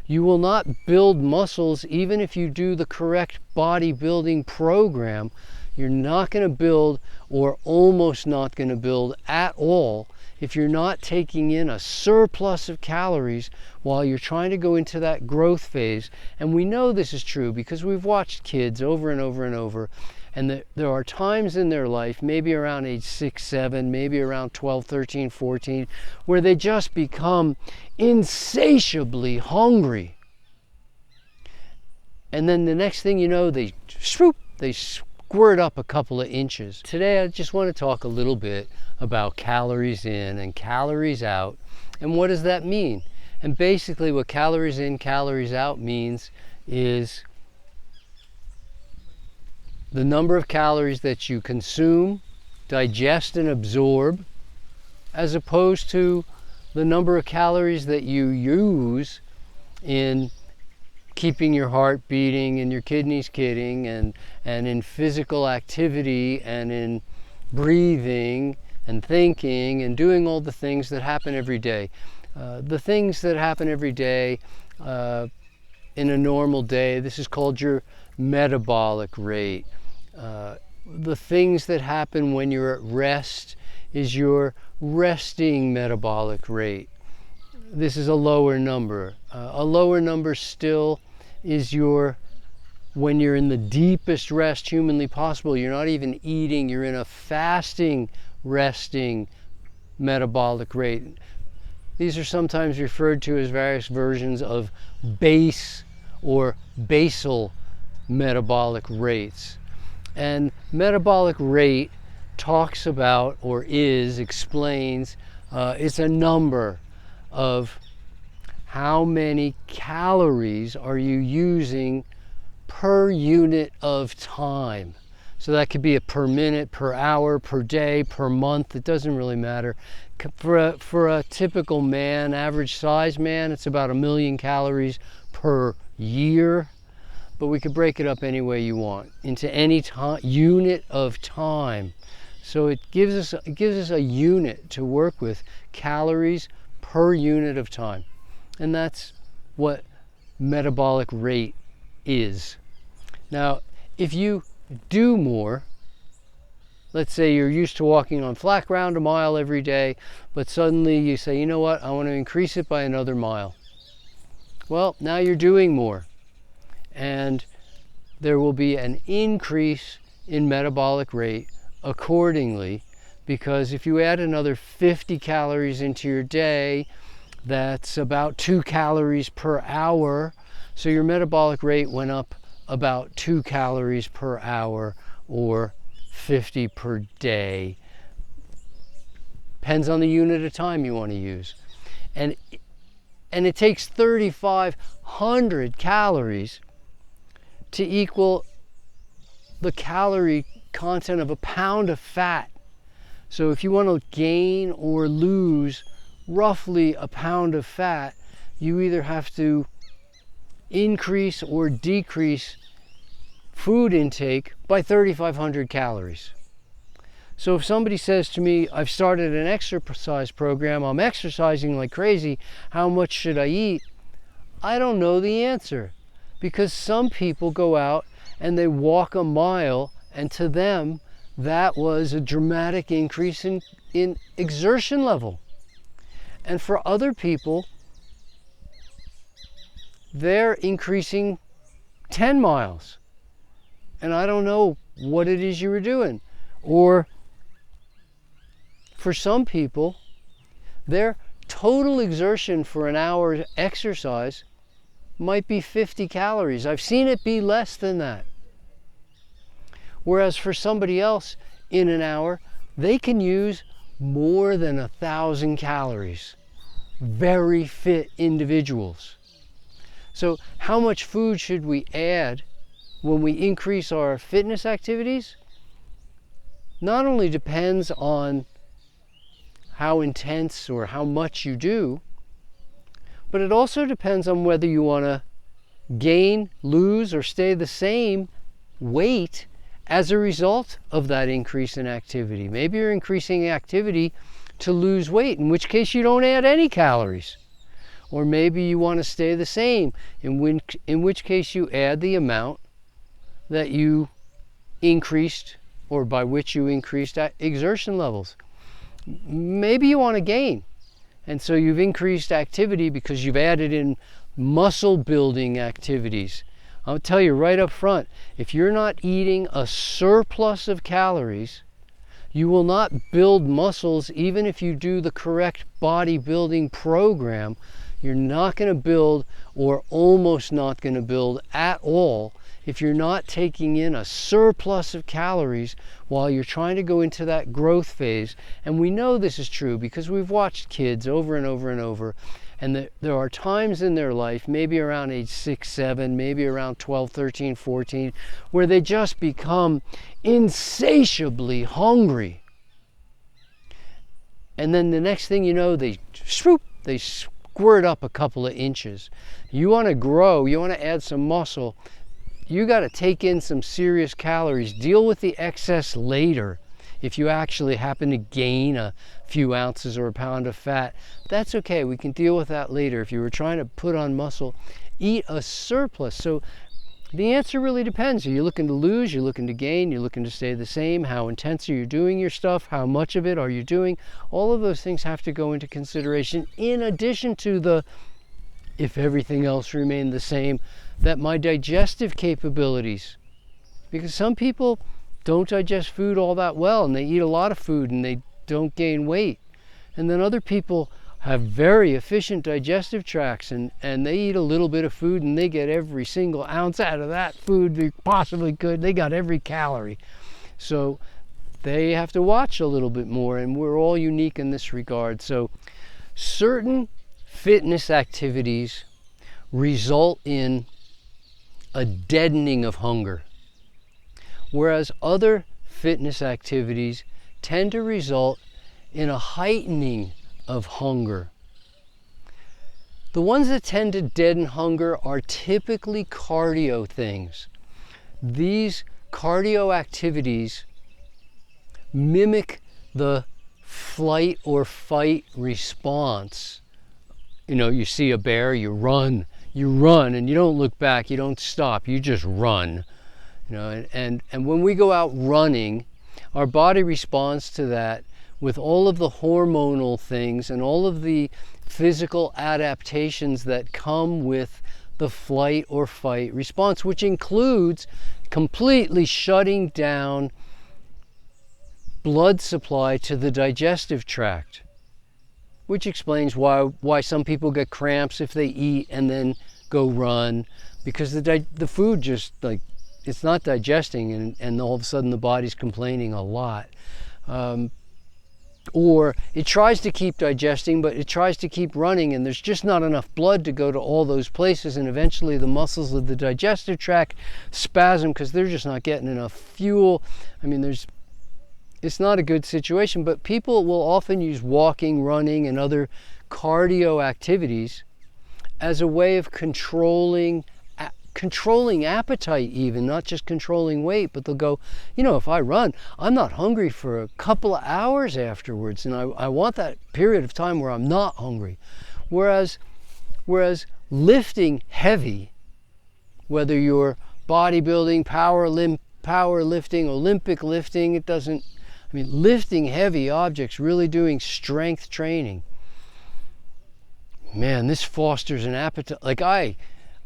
You will not build muscles even if you do the correct bodybuilding program. You're not going to build, or almost not going to build at all, if you're not taking in a surplus of calories while you're trying to go into that growth phase. And we know this is true because we've watched kids over and over and over, and there are times in their life, maybe around age 6, 7, maybe around 12, 13, 14, where they just become insatiably hungry. And then the next thing you know, they squirt up a couple of inches. Today I just want to talk a little bit about calories in and calories out, and what does that mean? And basically what calories in, calories out means is the number of calories that you consume, digest, and absorb, as opposed to the number of calories that you use in keeping your heart beating and your kidneys kidding, and in physical activity and in breathing and thinking and doing all the things that happen every day. The things that happen every day in a normal day, this is called your metabolic rate. The things that happen when you're at rest is your resting metabolic rate. This is a lower number. A lower number still is when you're in the deepest rest humanly possible. You're not even eating, you're in a fasting, resting metabolic rate. These are sometimes referred to as various versions of base or basal metabolic rates. And metabolic rate talks about, or explains, it's a number of how many calories are you using per unit of time. So that could be per minute, per hour, per day, per month. It doesn't really matter. For a typical man, average size man, it's about 1 million calories per year. But we could break it up any way you want, into any unit of time. So it gives us a unit to work with, calories per unit of time. And that's what metabolic rate is. Now, if you do more, let's say you're used to walking on flat ground 1 mile every day, but suddenly you say, you know what, I want to increase it by another mile. Well, now you're doing more. And there will be an increase in metabolic rate accordingly, because if you add another 50 calories into your day, that's about 2 calories per hour. So your metabolic rate went up about 2 calories per hour, or 50 per day. Depends on the unit of time you want to use. And it takes 3,500 calories to equal the calorie content of a pound of fat. So if you want to gain or lose roughly a pound of fat, you either have to increase or decrease food intake by 3,500 calories. So if somebody says to me, I've started an exercise program, I'm exercising like crazy, how much should I eat? I don't know the answer, because some people go out and they walk 1 mile, and to them that was a dramatic increase in exertion level. And for other people, they're increasing 10 miles. And I don't know what it is you were doing. Or for some people, their total exertion for an hour exercise might be 50 calories. I've seen it be less than that. Whereas for somebody else, in an hour, they can use more than 1,000 calories. Very fit individuals. So how much food should we add when we increase our fitness activities? Not only depends on how intense or how much you do, but it also depends on whether you want to gain, lose, or stay the same weight as a result of that increase in activity. Maybe you're increasing activity to lose weight, in which case you don't add any calories. or maybe you want to stay the same, in which case you add the amount that you increased, or by which you increased exertion levels. Maybe you want to gain, and so you've increased activity because you've added in muscle building activities. I'll tell you right up front, if you're not eating a surplus of calories, you will not build muscles. Even if you do the correct bodybuilding program, you're not going to build, or almost not going to build at all, if you're not taking in a surplus of calories while you're trying to go into that growth phase. And we know this is true because we've watched kids over and over and over, and there are times in their life, maybe around age 6, 7, maybe around 12, 13, 14, where they just become insatiably hungry. And then the next thing you know, they squirt up a couple of inches. You want to grow, you want to add some muscle, you got to take in some serious calories. Deal with the excess later. If you actually happen to gain a few ounces or a pound of fat, that's okay. We can deal with that later. If you were trying to put on muscle, eat a surplus. So the answer really depends. Are you looking to lose? You're looking to gain? You're looking to stay the same? How intense are you doing your stuff? How much of it are you doing? All of those things have to go into consideration, in addition to the, if everything else remained the same, that my digestive capabilities, because some people don't digest food all that well, and they eat a lot of food and they don't gain weight. And then other people have very efficient digestive tracts, and they eat a little bit of food and they get every single ounce out of that food they possibly could. They got every calorie. So they have to watch a little bit more, and we're all unique in this regard. So certain fitness activities result in a deadening of hunger, whereas other fitness activities tend to result in a heightening of hunger. The ones that tend to deaden hunger are typically cardio things. These cardio activities mimic the flight or fight response. You know, you see a bear, you run, and you don't look back, you don't stop, you just run. You know, and when we go out running, our body responds to that with all of the hormonal things and all of the physical adaptations that come with the flight or fight response, which includes completely shutting down blood supply to the digestive tract, which explains why some people get cramps if they eat and then go run, because the food just, like, it's not digesting, and all of a sudden the body's complaining a lot. Or it tries to keep digesting, but it tries to keep running, and there's just not enough blood to go to all those places, and eventually the muscles of the digestive tract spasm because they're just not getting enough fuel. I mean, it's not a good situation, but people will often use walking, running, and other cardio activities as a way of controlling appetite, even not just controlling weight. But they'll go, you know, if I run, I'm not hungry for a couple of hours afterwards, and I want that period of time where I'm not hungry. Whereas lifting heavy, whether you're bodybuilding, powerlifting, Olympic lifting, lifting heavy objects, really doing strength training, man, this fosters an appetite. Like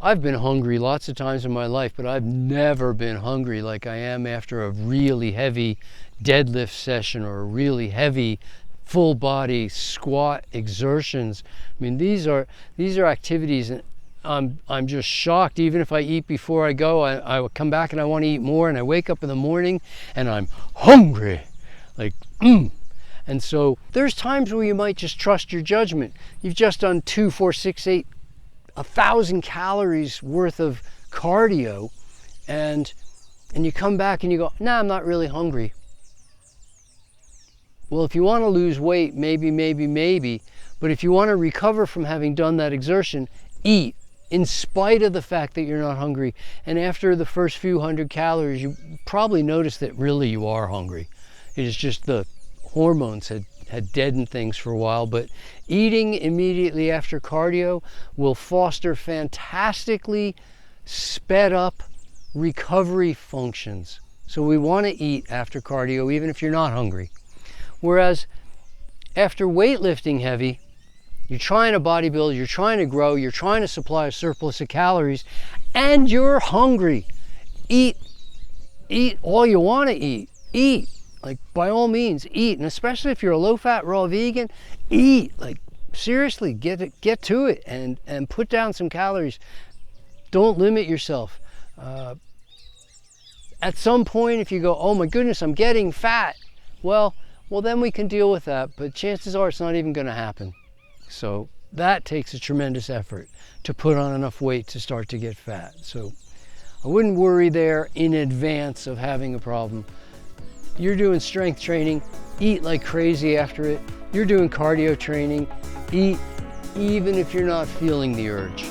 I've been hungry lots of times in my life, but I've never been hungry like I am after a really heavy deadlift session or a really heavy full body squat exertions. I mean, these are activities, and I'm just shocked. Even if I eat before I go, I come back and I want to eat more, and I wake up in the morning and I'm hungry, And so there's times where you might just trust your judgment. You've just done 2, 4, 6, 8, 1,000 calories worth of cardio, and you come back and you go, nah, I'm not really hungry. Well, if you want to lose weight, maybe, but if you want to recover from having done that exertion, eat in spite of the fact that you're not hungry. And after the first few 100 calories, you probably notice that really you are hungry. It is just the hormones had deadened things for a while, but eating immediately after cardio will foster fantastically sped up recovery functions. So we want to eat after cardio even if you're not hungry. Whereas after weightlifting heavy, you're trying to bodybuild, you're trying to grow, you're trying to supply a surplus of calories, and you're hungry. Eat all you want to eat. Eat, like by all means, eat. And especially if you're a low-fat raw vegan, eat. Like seriously, get to it and put down some calories. Don't limit yourself. At some point, if you go, oh my goodness, I'm getting fat, well then we can deal with that, but chances are it's not even going to happen. So that takes a tremendous effort to put on enough weight to start to get fat. So I wouldn't worry there in advance of having a problem. You're doing strength training, eat like crazy after it. You're doing cardio training, eat even if you're not feeling the urge.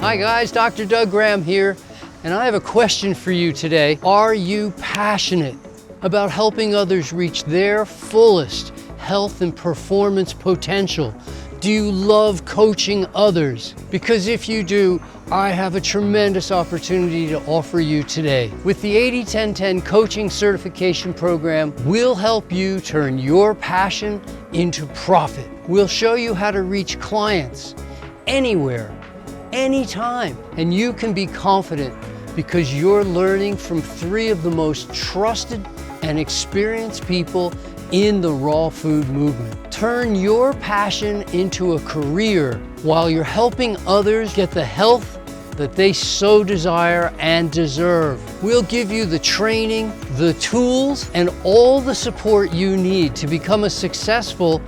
Hi guys, Dr. Doug Graham here, and I have a question for you today. Are you passionate about helping others reach their fullest health and performance potential? Do you love coaching others? Because if you do, I have a tremendous opportunity to offer you today. With the 80-10-10 coaching certification program, we'll help you turn your passion into profit. We'll show you how to reach clients anywhere, anytime, and you can be confident because you're learning from 3 of the most trusted and experienced people in the raw food movement. Turn your passion into a career while you're helping others get the health that they so desire and deserve. We'll give you the training, the tools, and all the support you need to become a successful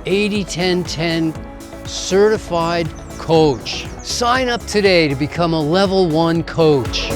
80-10-10 certified coach. Sign up today to become a level 1 coach.